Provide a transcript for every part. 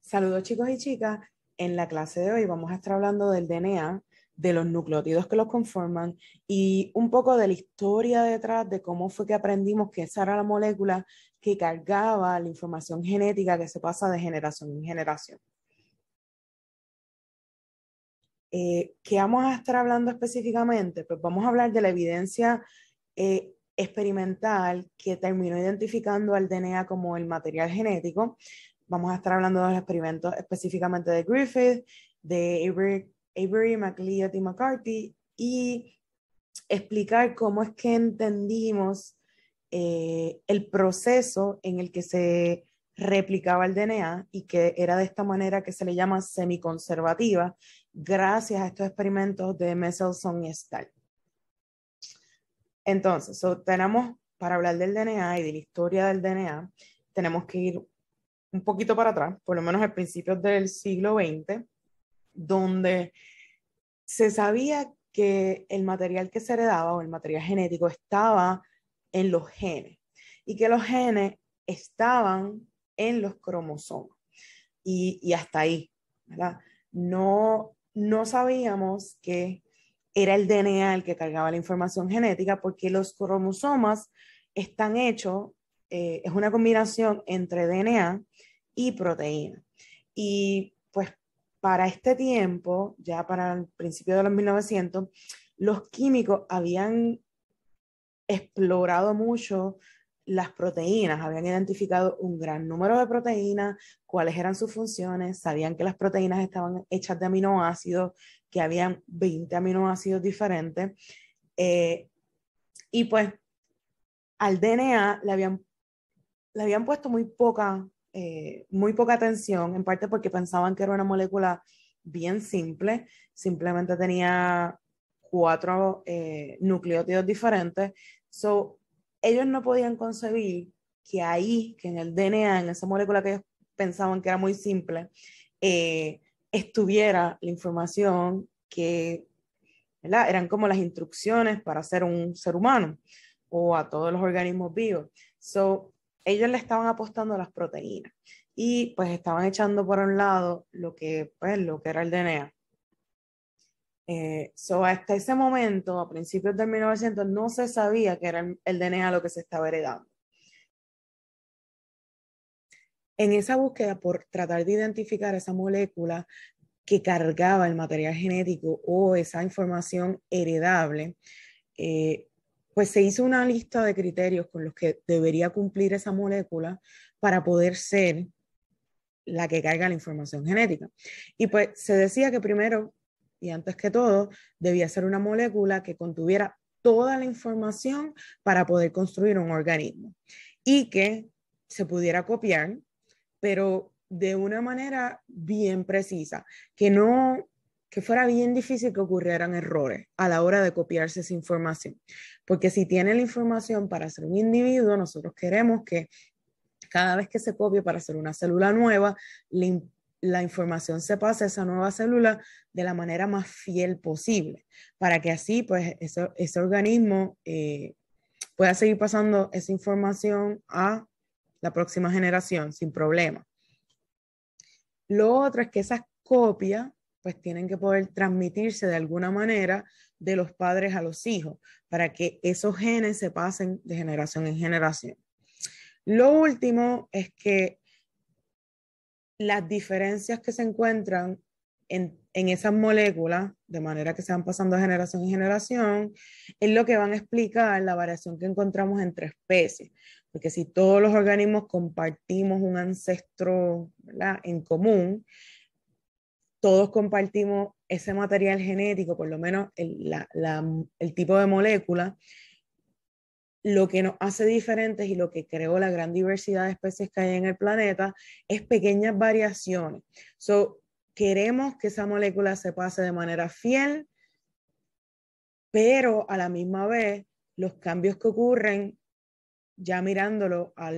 Saludos chicos y chicas. En la clase de hoy vamos a estar hablando del DNA, de los nucleótidos que los conforman y un poco de la historia detrás de cómo fue que aprendimos que esa era la molécula que cargaba la información genética que se pasa de generación en generación. ¿Qué vamos a estar hablando específicamente? Pues vamos a hablar de la evidencia experimental que terminó identificando al DNA como el material genético. Vamos a estar hablando de los experimentos específicamente de Griffith, de Avery, MacLeod y McCarthy, y explicar cómo es que entendimos el proceso en el que se replicaba el DNA y que era de esta manera que se le llama semiconservativa, gracias a estos experimentos de Mendelssohn y Stahl. Entonces, tenemos, para hablar del DNA y de la historia del DNA, tenemos que ir un poquito para atrás, por lo menos a principios del siglo XX, donde se sabía que el material que se heredaba o el material genético estaba en los genes y que los genes estaban en los cromosomas y hasta ahí, ¿verdad? No sabíamos que era el DNA el que cargaba la información genética porque los cromosomas están hechos, es una combinación entre DNA y proteína. Y pues para este tiempo, ya para el principio de los 1900, los químicos habían explorado mucho las proteínas, habían identificado un gran número de proteínas, cuáles eran sus funciones, sabían que las proteínas estaban hechas de aminoácidos, que habían 20 aminoácidos diferentes, y pues al DNA le habían puesto muy poca atención, en parte porque pensaban que era una molécula bien simple, simplemente tenía 4 nucleótidos diferentes. So, ellos no podían concebir que ahí, que en el DNA, en esa molécula que ellos pensaban que era muy simple, estuviera la información que, ¿verdad? Eran como las instrucciones para ser un ser humano o a todos los organismos vivos. So, ellos le estaban apostando a las proteínas y pues estaban echando por un lado lo que era el DNA. Hasta ese momento, a principios del 1900, no se sabía que era el DNA lo que se estaba heredando. En esa búsqueda por tratar de identificar esa molécula que cargaba el material genético o esa información heredable, pues se hizo una lista de criterios con los que debería cumplir esa molécula para poder ser la que carga la información genética. Y pues se decía que primero y antes que todo debía ser una molécula que contuviera toda la información para poder construir un organismo y que se pudiera copiar, pero de una manera bien precisa, que fuera bien difícil que ocurrieran errores a la hora de copiarse esa información. Porque si tiene la información para ser un individuo, nosotros queremos que cada vez que se copie para hacer una célula nueva, la información se pase a esa nueva célula de la manera más fiel posible, para que así pues ese organismo pueda seguir pasando esa información a la próxima generación sin problema. Lo otro es que esas copias pues tienen que poder transmitirse de alguna manera de los padres a los hijos para que esos genes se pasen de generación en generación. Lo último es que las diferencias que se encuentran en esas moléculas, de manera que se van pasando de generación en generación, es lo que van a explicar la variación que encontramos entre especies. Porque si todos los organismos compartimos un ancestro, ¿verdad?, en común, todos compartimos ese material genético, por lo menos el tipo de molécula. Lo que nos hace diferentes y lo que creó la gran diversidad de especies que hay en el planeta es pequeñas variaciones. Queremos que esa molécula se pase de manera fiel, pero a la misma vez los cambios que ocurren, ya mirándolo a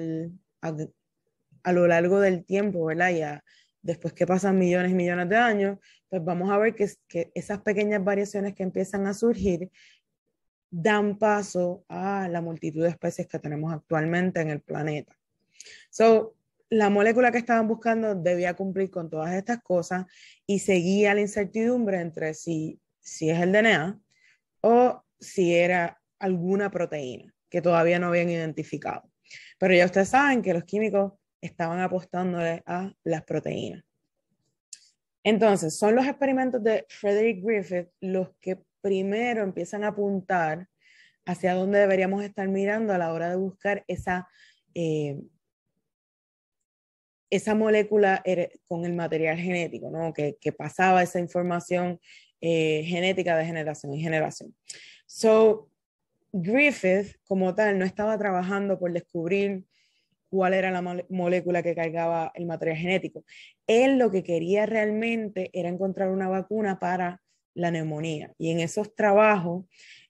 lo largo del tiempo, ¿verdad? Ya después que pasan millones y millones de años, pues vamos a ver que esas pequeñas variaciones que empiezan a surgir dan paso a la multitud de especies que tenemos actualmente en el planeta. la molécula que estaban buscando debía cumplir con todas estas cosas y seguía la incertidumbre entre si es el DNA o si era alguna proteína que todavía no habían identificado. Pero ya ustedes saben que los químicos estaban apostándole a las proteínas. Entonces, son los experimentos de Frederick Griffith los que primero empiezan a apuntar hacia dónde deberíamos estar mirando a la hora de buscar esa molécula con el material genético, ¿no? que pasaba esa información genética de generación en generación. So, Griffith, como tal, no estaba trabajando por descubrir cuál era la molécula que cargaba el material genético. Él lo que quería realmente era encontrar una vacuna para la neumonía. Y en esos trabajos,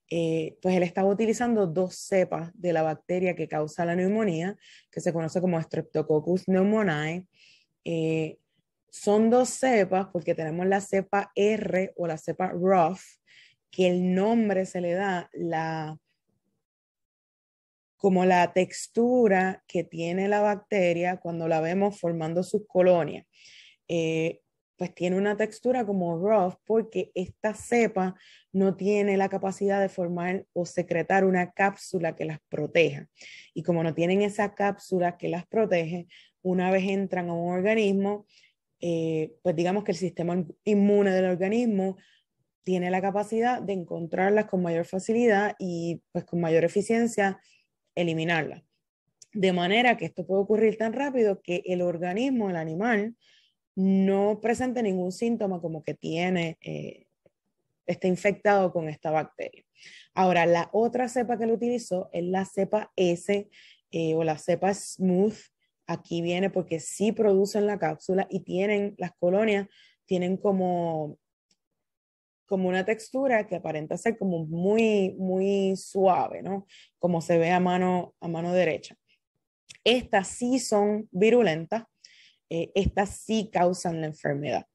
pues él estaba utilizando 2 cepas de la bacteria que causa la neumonía, que se conoce como Streptococcus pneumoniae. Son 2 cepas porque tenemos la cepa R o la cepa RUF, que el nombre se le da como la textura que tiene la bacteria cuando la vemos formando sus colonias. Pues tiene una textura como rough porque esta cepa no tiene la capacidad de formar o secretar una cápsula que las proteja. Y como no tienen esa cápsula que las protege, una vez entran a un organismo, pues digamos que el sistema inmune del organismo tiene la capacidad de encontrarlas con mayor facilidad y pues con mayor eficiencia eliminarla. De manera que esto puede ocurrir tan rápido que el organismo, el animal, no presente ningún síntoma como que está infectado con esta bacteria. Ahora, la otra cepa que lo utilizó es la cepa S o la cepa smooth. Aquí viene porque sí producen la cápsula y tienen, las colonias tienen como una textura que aparenta ser como muy, muy suave, ¿no? Como se ve a mano derecha. Estas sí son virulentas, estas sí causan la enfermedad.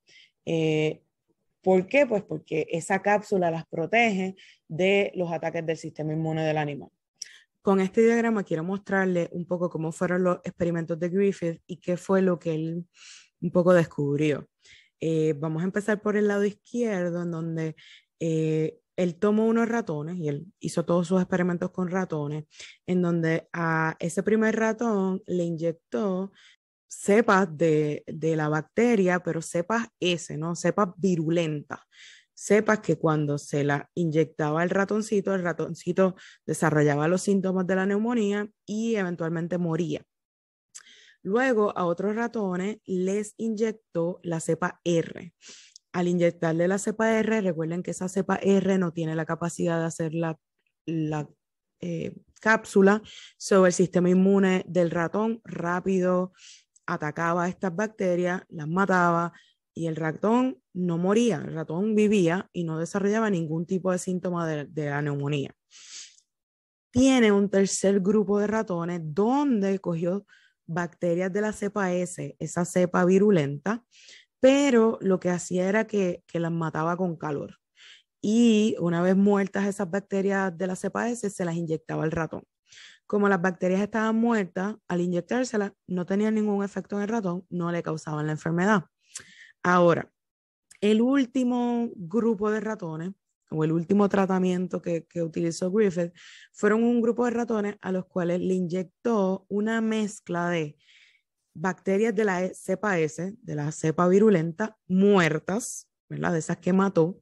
¿Por qué? Pues porque esa cápsula las protege de los ataques del sistema inmune del animal. Con este diagrama quiero mostrarle un poco cómo fueron los experimentos de Griffith y qué fue lo que él un poco descubrió. Vamos a empezar por el lado izquierdo, en donde él tomó unos ratones y él hizo todos sus experimentos con ratones, en donde a ese primer ratón le inyectó cepas de la bacteria, pero cepas S, ¿no? Cepas virulentas. Cepas que cuando se la inyectaba el ratoncito desarrollaba los síntomas de la neumonía y eventualmente moría. Luego a otros ratones les inyectó la cepa R. Al inyectarle la cepa R, recuerden que esa cepa R no tiene la capacidad de hacer la cápsula sobre el sistema inmune del ratón. Rápido atacaba a estas bacterias, las mataba y el ratón no moría. El ratón vivía y no desarrollaba ningún tipo de síntoma de la neumonía. Tiene un tercer grupo de ratones donde cogió bacterias de la cepa S, esa cepa virulenta, pero lo que hacía era que las mataba con calor. Y una vez muertas esas bacterias de la cepa S, se las inyectaba el ratón. Como las bacterias estaban muertas, al inyectárselas no tenían ningún efecto en el ratón, no le causaban la enfermedad. Ahora, el último grupo de ratones, o el último tratamiento que utilizó Griffith, fueron un grupo de ratones a los cuales le inyectó una mezcla de bacterias de la cepa S, de la cepa virulenta, muertas, ¿verdad? De esas que mató,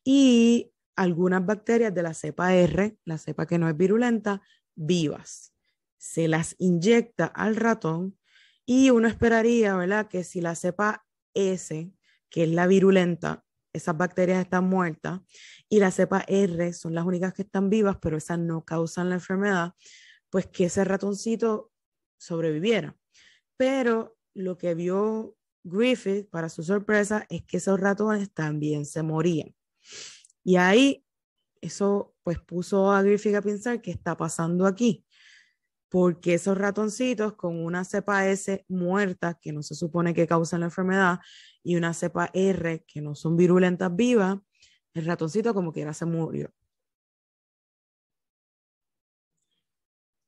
y algunas bacterias de la cepa R, la cepa que no es virulenta, vivas. Se las inyecta al ratón y uno esperaría, ¿verdad? Que si la cepa S, que es la virulenta, esas bacterias están muertas y la cepa R son las únicas que están vivas, pero esas no causan la enfermedad, pues que ese ratoncito sobreviviera. Pero lo que vio Griffith, para su sorpresa, es que esos ratones también se morían. Y ahí eso pues puso a Griffith a pensar qué está pasando aquí. Porque esos ratoncitos con una cepa S muerta, que no se supone que causan la enfermedad, y una cepa R, que no son virulentas vivas, el ratoncito como quiera se murió.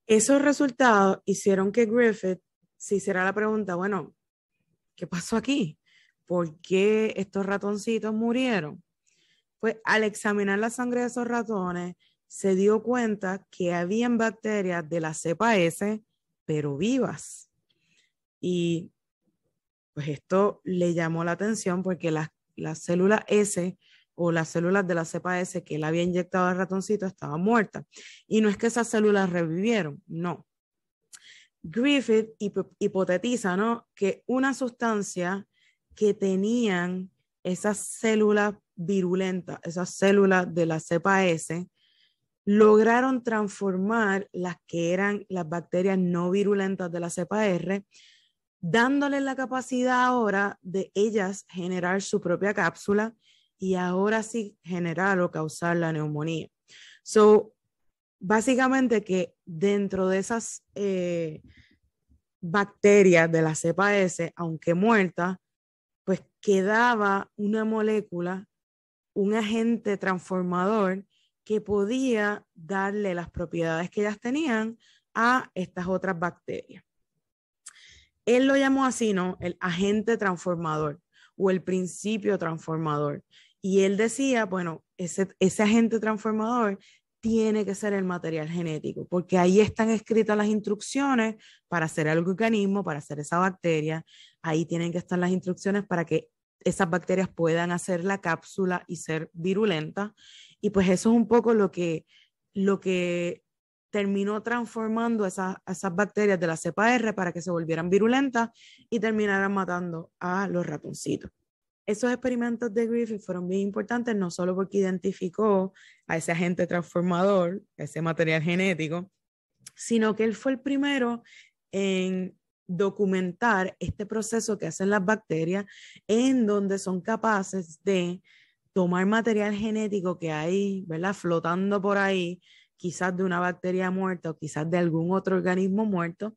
Esos resultados hicieron que Griffith se hiciera la pregunta, bueno, ¿qué pasó aquí? ¿Por qué estos ratoncitos murieron? Pues al examinar la sangre de esos ratones, se dio cuenta que habían bacterias de la cepa S, pero vivas. Y pues esto le llamó la atención porque las células S o las células de la cepa S que él había inyectado al ratoncito estaban muertas. Y no es que esas células revivieron, no. Griffith hipotetiza, ¿no?, que una sustancia que tenían esas células virulentas, esas células de la cepa S, lograron transformar las que eran las bacterias no virulentas de la cepa R, dándole la capacidad ahora de ellas generar su propia cápsula y ahora sí generar o causar la neumonía. So, básicamente que dentro de esas bacterias de la cepa S, aunque muerta, pues quedaba una molécula, un agente transformador que podía darle las propiedades que ellas tenían a estas otras bacterias. Él lo llamó así, ¿no?, el agente transformador o el principio transformador. Y él decía, bueno, ese agente transformador tiene que ser el material genético, porque ahí están escritas las instrucciones para hacer el organismo, para hacer esa bacteria. Ahí tienen que estar las instrucciones para que esas bacterias puedan hacer la cápsula y ser virulentas. Y pues eso es un poco lo que terminó transformando esas bacterias de la cepa R para que se volvieran virulentas y terminaran matando a los ratoncitos. Esos experimentos de Griffith fueron bien importantes, no solo porque identificó a ese agente transformador, ese material genético, sino que él fue el primero en documentar este proceso que hacen las bacterias, en donde son capaces de tomar material genético que hay, ¿verdad?, flotando por ahí, quizás de una bacteria muerta o quizás de algún otro organismo muerto,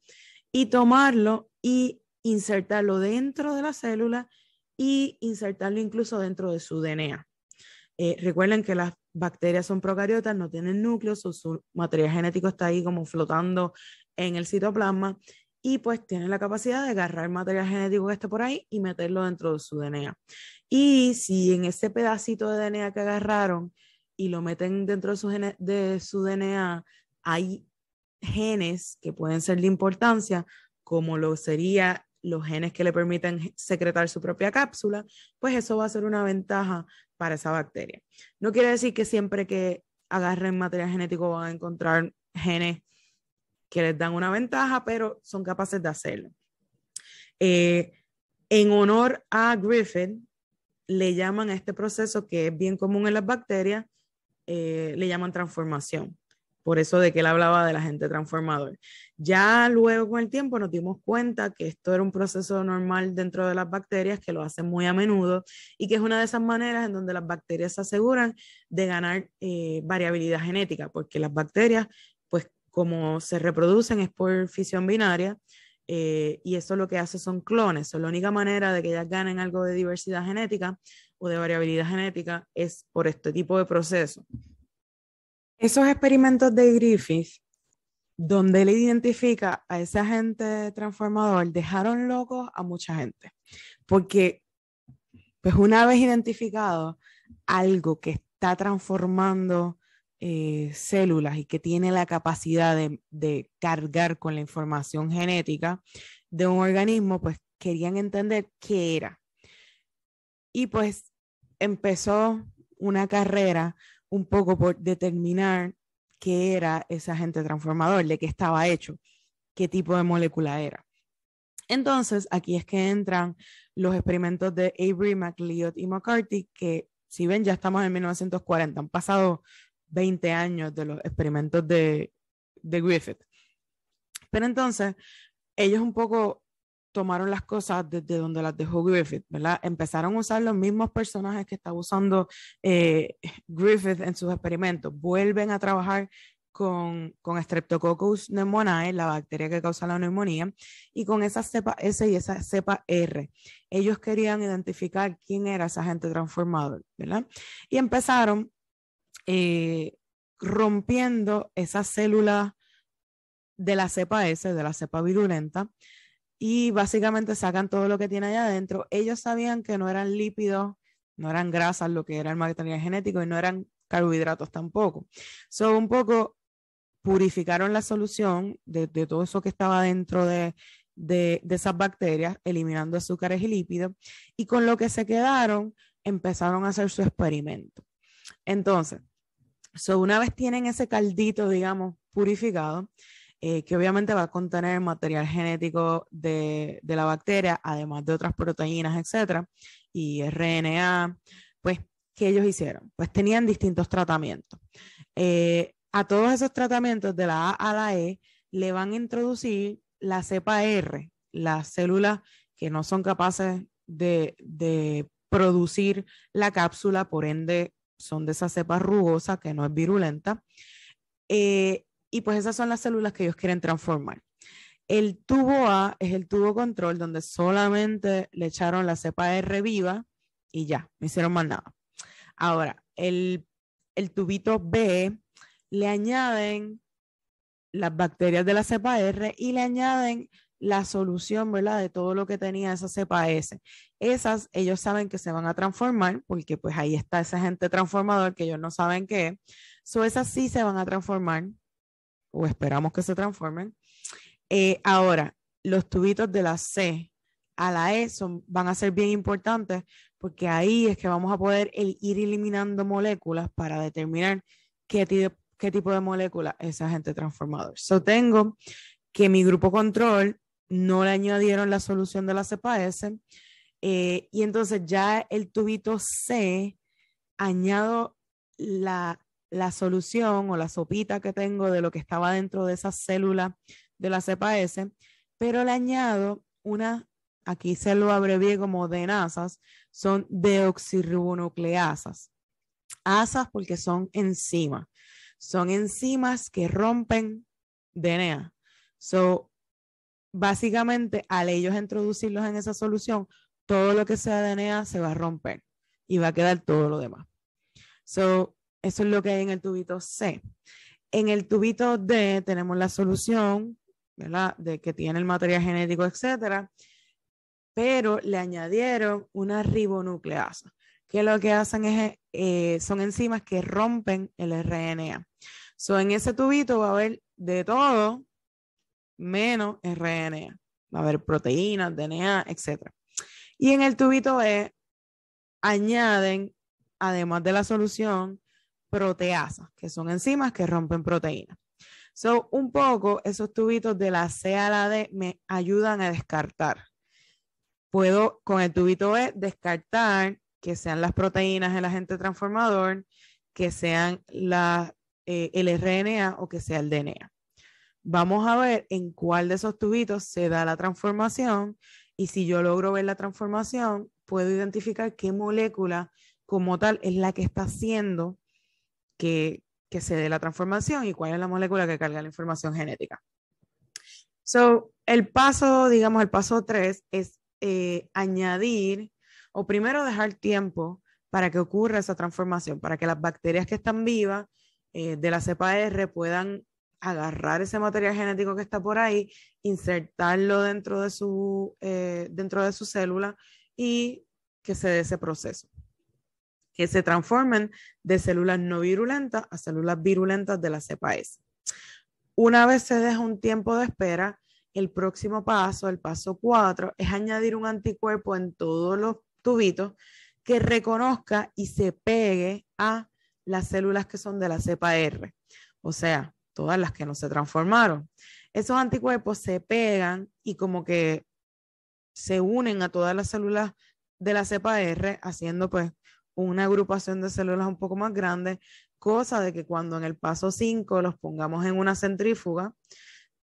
y tomarlo y insertarlo dentro de la célula y insertarlo incluso dentro de su DNA. Recuerden que las bacterias son procariotas, no tienen núcleos, su material genético está ahí como flotando en el citoplasma y pues tienen la capacidad de agarrar material genético que esté por ahí y meterlo dentro de su DNA. Y si en ese pedacito de DNA que agarraron y lo meten dentro de su DNA, hay genes que pueden ser de importancia, como lo sería los genes que le permiten secretar su propia cápsula, pues eso va a ser una ventaja para esa bacteria. No quiere decir que siempre que agarren material genético van a encontrar genes que les dan una ventaja, pero son capaces de hacerlo. En honor a Griffith, le llaman a este proceso, que es bien común en las bacterias, le llaman transformación. Por eso de que él hablaba del agente transformador. Ya luego con el tiempo nos dimos cuenta que esto era un proceso normal dentro de las bacterias, que lo hacen muy a menudo y que es una de esas maneras en donde las bacterias se aseguran de ganar variabilidad genética, porque las bacterias, pues como se reproducen es por fisión binaria, y eso lo que hace son clones. So, la única manera de que ellas ganen algo de diversidad genética o de variabilidad genética es por este tipo de proceso. Esos experimentos de Griffith, donde él identifica a ese agente transformador, dejaron locos a mucha gente, porque pues una vez identificado algo que está transformando células y que tiene la capacidad de cargar con la información genética de un organismo, pues querían entender qué era. Y pues empezó una carrera un poco por determinar qué era ese agente transformador, de qué estaba hecho, qué tipo de molécula era. Entonces, aquí es que entran los experimentos de Avery, MacLeod y McCarthy, que si ven, ya estamos en 1940, han pasado 20 años de los experimentos de Griffith. Pero entonces, ellos un poco tomaron las cosas desde donde las dejó Griffith, ¿verdad? Empezaron a usar los mismos personajes que estaba usando Griffith en sus experimentos. Vuelven a trabajar con Streptococcus pneumoniae, la bacteria que causa la neumonía, y con esa cepa S y esa cepa R. Ellos querían identificar quién era ese agente transformador, ¿verdad? Y empezaron rompiendo esas células de la cepa S, de la cepa virulenta, y básicamente sacan todo lo que tiene allá adentro. Ellos sabían que no eran lípidos, no eran grasas lo que era el material genético y no eran carbohidratos tampoco. So, un poco purificaron la solución de todo eso que estaba dentro de esas bacterias, eliminando azúcares y lípidos, y con lo que se quedaron, empezaron a hacer su experimento. Entonces, una vez tienen ese caldito, digamos, purificado, que obviamente va a contener material genético de la bacteria, además de otras proteínas, etcétera, y RNA, pues, ¿qué ellos hicieron? Pues tenían distintos tratamientos. A todos esos tratamientos, de la A a la E, le van a introducir la cepa R, las células que no son capaces de producir la cápsula, por ende son de esa cepa rugosa que no es virulenta. Y pues esas son las células que ellos quieren transformar. El tubo A es el tubo control, donde solamente le echaron la cepa R viva y ya, no hicieron más nada. Ahora, el tubito B le añaden las bacterias de la cepa R y le añaden la solución, ¿verdad? De todo lo que tenía esa cepa S. Esas ellos saben que se van a transformar porque pues ahí está ese agente transformador que ellos no saben qué es. Esas sí se van a transformar o esperamos que se transformen. Ahora, los tubitos de la C a la E van a ser bien importantes porque ahí es que vamos a poder ir eliminando moléculas para determinar qué tipo de molécula es ese agente transformador. Tengo que mi grupo control no le añadieron la solución de la cepa S, y entonces ya el tubito C añado la solución o la sopita que tengo de lo que estaba dentro de esa célula de la cepa S, pero le añado aquí se lo abrevié como DNASas, son deoxirribonucleasas. Asas porque son enzimas. Son enzimas que rompen DNA. Básicamente, al ellos introducirlos en esa solución, todo lo que sea DNA se va a romper y va a quedar todo lo demás. Eso es lo que hay en el tubito C. En el tubito D tenemos la solución, ¿verdad? De que tiene el material genético, etcétera, pero le añadieron una ribonucleasa, que lo que hacen es, son enzimas que rompen el RNA. En ese tubito va a haber de todo menos RNA. Va a haber proteínas, DNA, etc. Y en el tubito E añaden, además de la solución, proteasas, que son enzimas que rompen proteínas. Un poco esos tubitos de la C a la D me ayudan a descartar. Puedo con el tubito E descartar que sean las proteínas el agente transformador, que sean el RNA o que sea el DNA. Vamos a ver en cuál de esos tubitos se da la transformación y si yo logro ver la transformación, puedo identificar qué molécula como tal es la que está haciendo que se dé la transformación y cuál es la molécula que carga la información genética. El paso 3 es añadir o primero dejar tiempo para que ocurra esa transformación, para que las bacterias que están vivas de la cepa R puedan agarrar ese material genético que está por ahí, insertarlo dentro de su célula y que se dé ese proceso. Que se transformen de células no virulentas a células virulentas de la cepa S. Una vez se deja un tiempo de espera, el próximo paso, el paso 4, es añadir un anticuerpo en todos los tubitos que reconozca y se pegue a las células que son de la cepa R, o sea, todas las que no se transformaron. Esos anticuerpos se pegan y como que se unen a todas las células de la cepa R, haciendo pues una agrupación de células un poco más grande, cosa de que cuando en el paso 5 los pongamos en una centrífuga,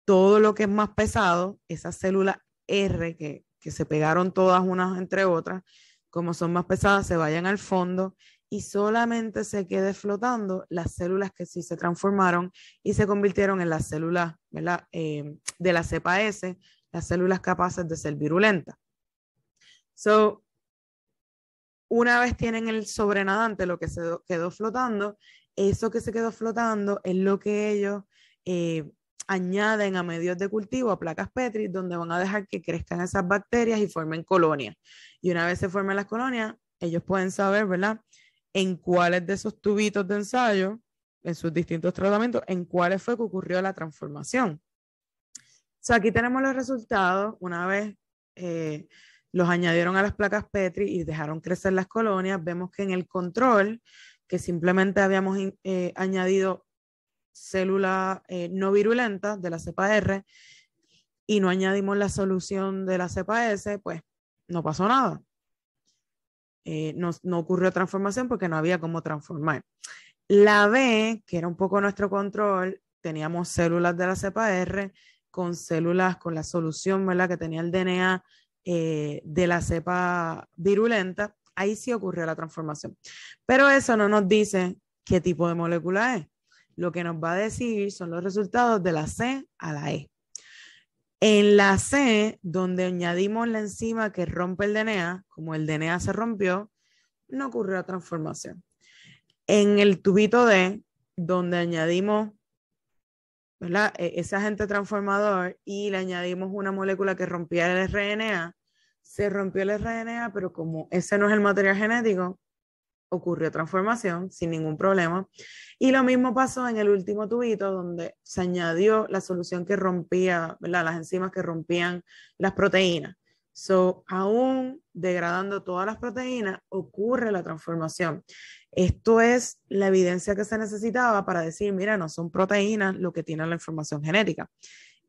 todo lo que es más pesado, esas células R que se pegaron todas unas entre otras, como son más pesadas, se vayan al fondo y solamente se quede flotando las células que sí se transformaron y se convirtieron en las células, ¿verdad? De la cepa S, las células capaces de ser virulentas. Una vez tienen el sobrenadante, lo que se quedó flotando, eso que se quedó flotando es lo que ellos añaden a medios de cultivo, a placas Petri, donde van a dejar que crezcan esas bacterias y formen colonias. Y una vez se formen las colonias, ellos pueden saber, ¿verdad?, en cuáles de esos tubitos de ensayo, en sus distintos tratamientos, en cuáles fue que ocurrió la transformación. Aquí tenemos los resultados. Una vez los añadieron a las placas Petri y dejaron crecer las colonias, vemos que en el control, que simplemente habíamos añadido células no virulentas de la cepa R y no añadimos la solución de la cepa S, pues no pasó nada. No ocurrió transformación porque no había cómo transformar. La B, que era un poco nuestro control, teníamos células de la cepa R con células con la solución, ¿verdad?, que tenía el DNA de la cepa virulenta. Ahí sí ocurrió la transformación. Pero eso no nos dice qué tipo de molécula es. Lo que nos va a decir son los resultados de la C a la E. En la C, donde añadimos la enzima que rompe el DNA, como el DNA se rompió, no ocurrió la transformación. En el tubito D, donde añadimos, ¿verdad?, ese agente transformador y le añadimos una molécula que rompía el RNA, se rompió el RNA, pero como ese no es el material genético, ocurrió transformación sin ningún problema. Y lo mismo pasó en el último tubito, donde se añadió la solución que rompía, ¿verdad?, las enzimas que rompían las proteínas. Aún degradando todas las proteínas, ocurre la transformación. Esto es la evidencia que se necesitaba para decir, mira, no son proteínas lo que tiene la información genética.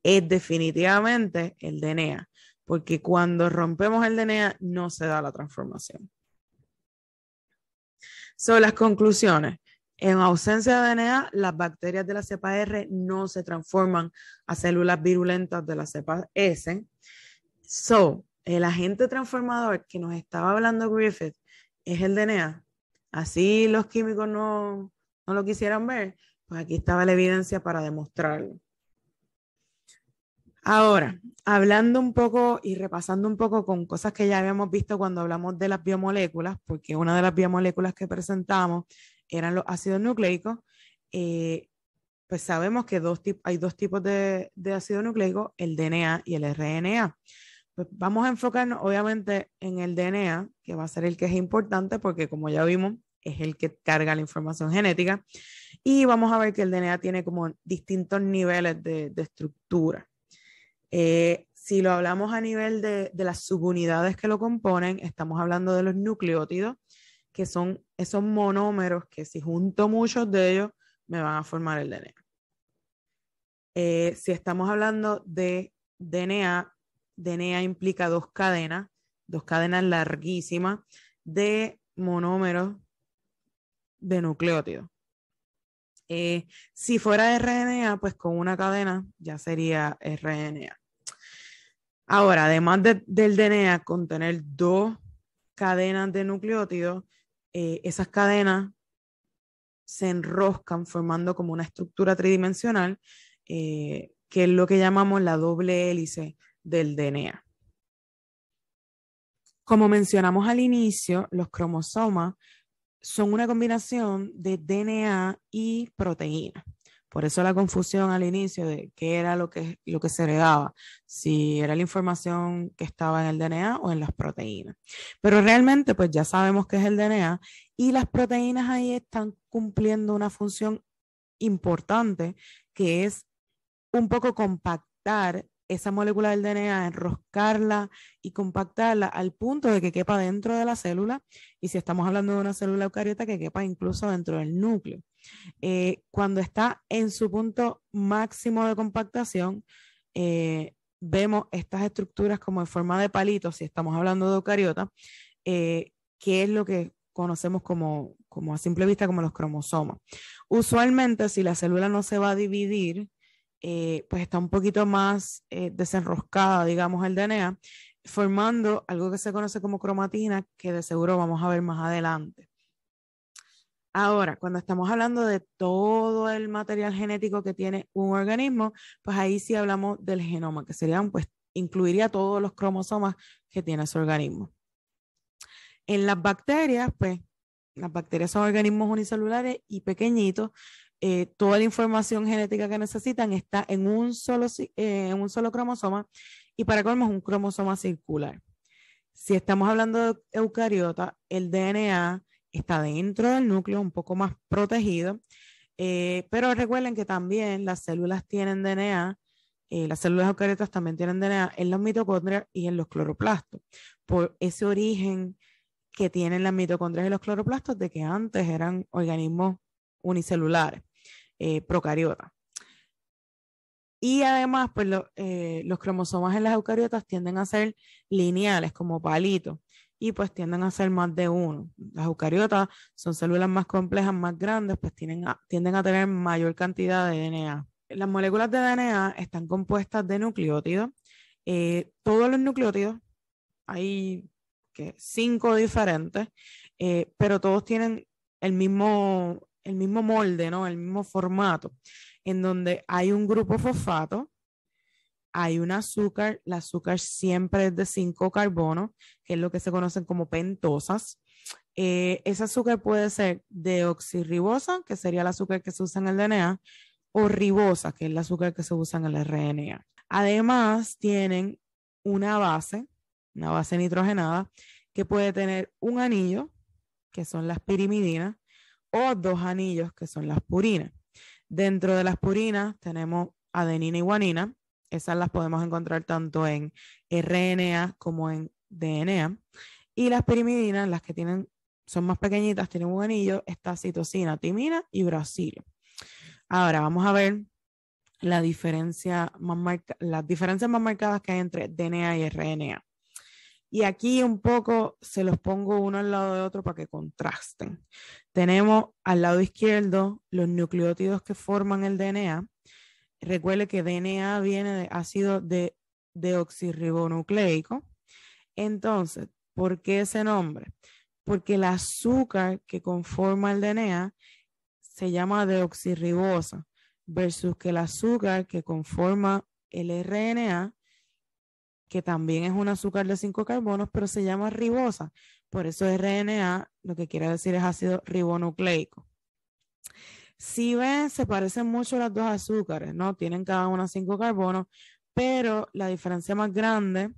Es definitivamente el DNA, porque cuando rompemos el DNA no se da la transformación. Las conclusiones. En ausencia de DNA, las bacterias de la cepa R no se transforman a células virulentas de la cepa S. El agente transformador que nos estaba hablando Griffith es el DNA. Así los químicos no lo quisieran ver, pues aquí estaba la evidencia para demostrarlo. Ahora, hablando un poco y repasando un poco con cosas que ya habíamos visto cuando hablamos de las biomoléculas, porque una de las biomoléculas que presentamos eran los ácidos nucleicos, pues sabemos que hay dos tipos de ácido nucleico, el DNA y el RNA. Pues vamos a enfocarnos obviamente en el DNA, que va a ser el que es importante porque como ya vimos, es el que carga la información genética. Y vamos a ver que el DNA tiene como distintos niveles de estructura. Si lo hablamos a nivel de las subunidades que lo componen, estamos hablando de los nucleótidos, que son esos monómeros que si junto muchos de ellos me van a formar el DNA. Si estamos hablando de DNA, DNA implica dos cadenas larguísimas de monómeros de nucleótidos. Si fuera RNA, pues con una cadena ya sería RNA. Ahora, además del DNA contener dos cadenas de nucleótidos, esas cadenas se enroscan formando como una estructura tridimensional, que es lo que llamamos la doble hélice del DNA. Como mencionamos al inicio, los cromosomas son una combinación de DNA y proteína. Por eso la confusión al inicio de qué era lo que se heredaba, si era la información que estaba en el DNA o en las proteínas. Pero realmente pues ya sabemos qué es el DNA y las proteínas ahí están cumpliendo una función importante que es un poco compactar esa molécula del DNA, enroscarla y compactarla al punto de que quepa dentro de la célula, y si estamos hablando de una célula eucariota, que quepa incluso dentro del núcleo. Cuando está en su punto máximo de compactación, vemos estas estructuras como en forma de palitos, si estamos hablando de eucariota, que es lo que conocemos como a simple vista como los cromosomas. Usualmente, si la célula no se va a dividir, pues está un poquito más desenroscada, digamos, el DNA, formando algo que se conoce como cromatina, que de seguro vamos a ver más adelante. Ahora, cuando estamos hablando de todo el material genético que tiene un organismo, pues ahí sí hablamos del genoma, que serían, pues, incluiría todos los cromosomas que tiene ese organismo. En las bacterias, pues, las bacterias son organismos unicelulares y pequeñitos, toda la información genética que necesitan está en un solo cromosoma, y para colmo es un cromosoma circular. Si estamos hablando de eucariota, el DNA está dentro del núcleo, un poco más protegido, pero recuerden que también las células tienen DNA, las células eucariotas también tienen DNA en las mitocondrias y en los cloroplastos, por ese origen que tienen las mitocondrias y los cloroplastos de que antes eran organismos unicelulares, procariotas. Y además, pues los cromosomas en las eucariotas tienden a ser lineales, como palitos, y pues tienden a ser más de uno. Las eucariotas son células más complejas, más grandes, pues tienden a tener mayor cantidad de DNA. Las moléculas de DNA están compuestas de nucleótidos. Todos los nucleótidos, hay 5 diferentes, pero todos tienen el mismo molde, ¿no? El mismo formato, en donde hay un grupo fosfato, hay un azúcar, el azúcar siempre es de 5 carbonos, que es lo que se conocen como pentosas. Ese azúcar puede ser deoxirribosa, que sería el azúcar que se usa en el DNA, o ribosa, que es el azúcar que se usa en el RNA. Además, tienen una base nitrogenada, que puede tener un anillo, que son las pirimidinas, o 2 anillos, que son las purinas. Dentro de las purinas tenemos adenina y guanina. Esas las podemos encontrar tanto en RNA como en DNA. Y las pirimidinas, las que son más pequeñitas, tienen un anillo, está citosina, timina y uracilo. Ahora vamos a ver las diferencias más marcadas que hay entre DNA y RNA. Y aquí un poco se los pongo uno al lado de otro para que contrasten. Tenemos al lado izquierdo los nucleótidos que forman el DNA. Recuerde que DNA viene de ácido deoxirribonucleico. Entonces, ¿por qué ese nombre? Porque el azúcar que conforma el DNA se llama deoxirribosa, versus que el azúcar que conforma el RNA, que también es un azúcar de 5 carbonos, pero se llama ribosa. Por eso RNA lo que quiere decir es ácido ribonucleico. Si ven, se parecen mucho las dos azúcares, ¿no? Tienen cada una 5 carbonos, pero la diferencia más grande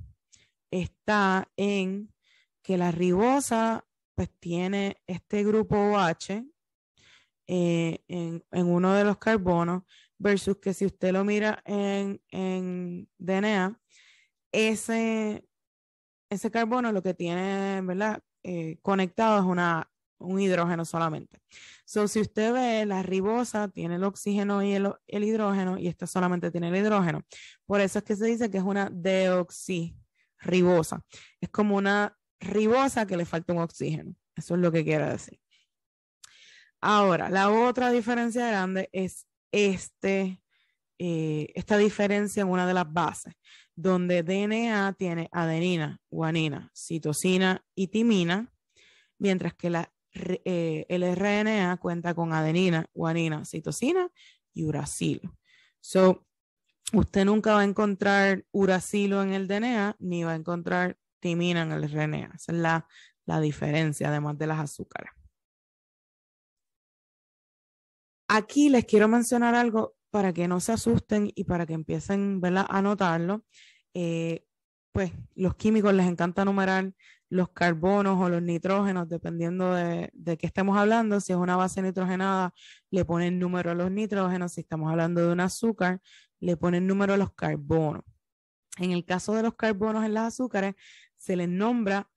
está en que la ribosa pues tiene este grupo OH en uno de los carbonos, versus que si usted lo mira en DNA, ese carbono lo que tiene, ¿verdad? Conectado es un hidrógeno solamente. So, si usted ve, la ribosa tiene el oxígeno y el hidrógeno, y esta solamente tiene el hidrógeno. Por eso es que se dice que es una deoxirribosa. Es como una ribosa que le falta un oxígeno. Eso es lo que quiere decir. Ahora, la otra diferencia grande es esta diferencia en una de las bases, donde DNA tiene adenina, guanina, citosina y timina, mientras que el RNA cuenta con adenina, guanina, citosina y uracilo. So, usted nunca va a encontrar uracilo en el DNA, ni va a encontrar timina en el RNA. Esa es la diferencia, además de las azúcares. Aquí les quiero mencionar algo para que no se asusten y para que empiecen, ¿verdad?, a notarlo. Pues los químicos les encanta numerar los carbonos o los nitrógenos, dependiendo de qué estemos hablando. Si es una base nitrogenada, le ponen número a los nitrógenos. Si estamos hablando de un azúcar, le ponen número a los carbonos. En el caso de los carbonos en las azúcares, se les nombra,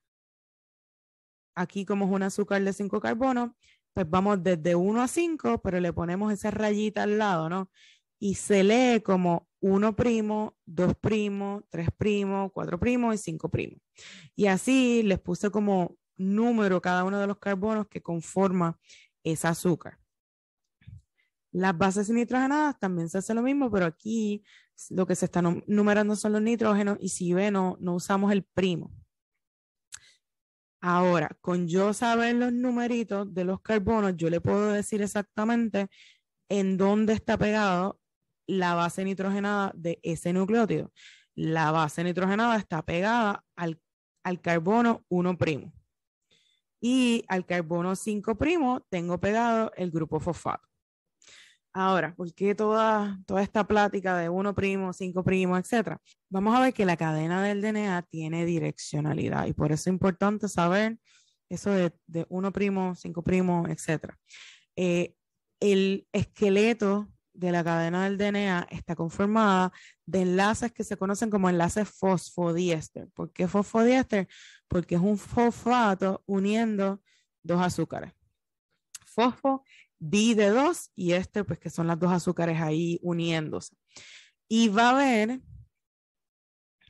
aquí como es un azúcar de 5 carbonos, pues vamos desde 1 a 5, pero le ponemos esa rayita al lado, ¿no? Y se lee como 1', 2', 3', 4' y 5'. Y así les puse como número cada uno de los carbonos que conforma ese azúcar. Las bases nitrogenadas también se hace lo mismo, pero aquí lo que se está numerando son los nitrógenos, y si ven, no usamos el primo. Ahora, con yo saber los numeritos de los carbonos, yo le puedo decir exactamente en dónde está pegado la base nitrogenada de ese nucleótido. La base nitrogenada está pegada al carbono 1'. Y al carbono 5' tengo pegado el grupo fosfato. Ahora, ¿por qué toda esta plática de 1', 5', etcétera? Vamos a ver que la cadena del DNA tiene direccionalidad y por eso es importante saber eso de 1', 5', etcétera. El esqueleto de la cadena del DNA está conformada de enlaces que se conocen como enlaces fosfodiéster. ¿Por qué fosfodiéster? Porque es un fosfato uniendo dos azúcares. Fosfo, di de 2 y éster, pues que son las dos azúcares ahí uniéndose. Y va a ver,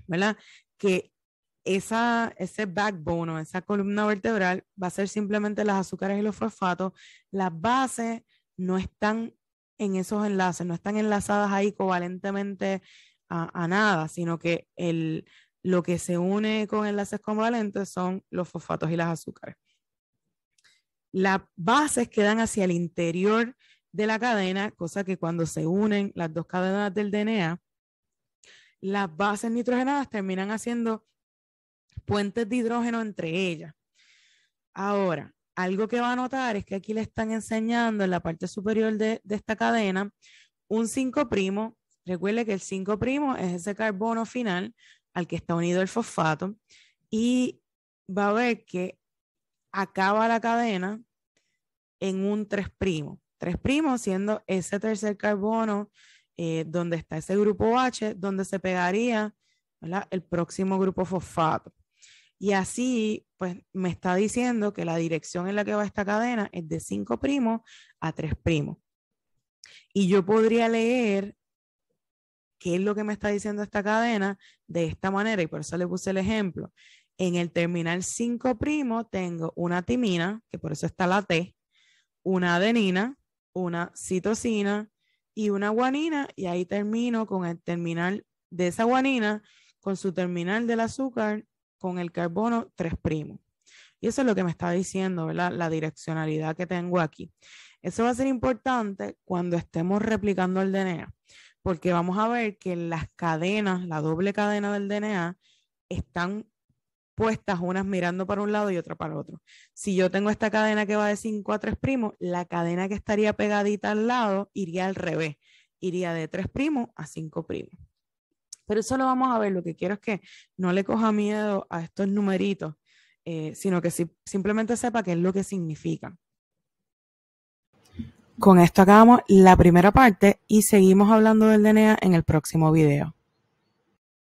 ¿verdad? Que ese backbone o esa columna vertebral va a ser simplemente las azúcares y los fosfatos. Las bases no están en esos enlaces, no están enlazadas ahí covalentemente a nada, sino que lo que se une con enlaces covalentes son los fosfatos y las azúcares. Las bases quedan hacia el interior de la cadena, cosa que cuando se unen las dos cadenas del DNA, las bases nitrogenadas terminan haciendo puentes de hidrógeno entre ellas. Ahora, algo que va a notar es que aquí le están enseñando en la parte superior de esta cadena un 5'. Recuerde que el 5' es ese carbono final al que está unido el fosfato y va a ver que acaba la cadena en un 3'. 3' siendo ese tercer carbono donde está ese grupo H, donde se pegaría, ¿verdad?, el próximo grupo fosfato. Y así, pues, me está diciendo que la dirección en la que va esta cadena es de 5' a 3'. Y yo podría leer qué es lo que me está diciendo esta cadena de esta manera, y por eso le puse el ejemplo. En el terminal 5' tengo una timina, que por eso está la T, una adenina, una citosina y una guanina, y ahí termino con el terminal de esa guanina, con su terminal del azúcar, con el carbono 3'. Y eso es lo que me está diciendo, ¿verdad? La direccionalidad que tengo aquí. Eso va a ser importante cuando estemos replicando el DNA, porque vamos a ver que las cadenas, la doble cadena del DNA, están puestas unas mirando para un lado y otra para otro. Si yo tengo esta cadena que va de 5 a 3', la cadena que estaría pegadita al lado iría al revés, iría de 3' a 5'. Pero eso lo vamos a ver. Lo que quiero es que no le coja miedo a estos numeritos, sino que simplemente sepa qué es lo que significan. Con esto acabamos la primera parte y seguimos hablando del DNA en el próximo video.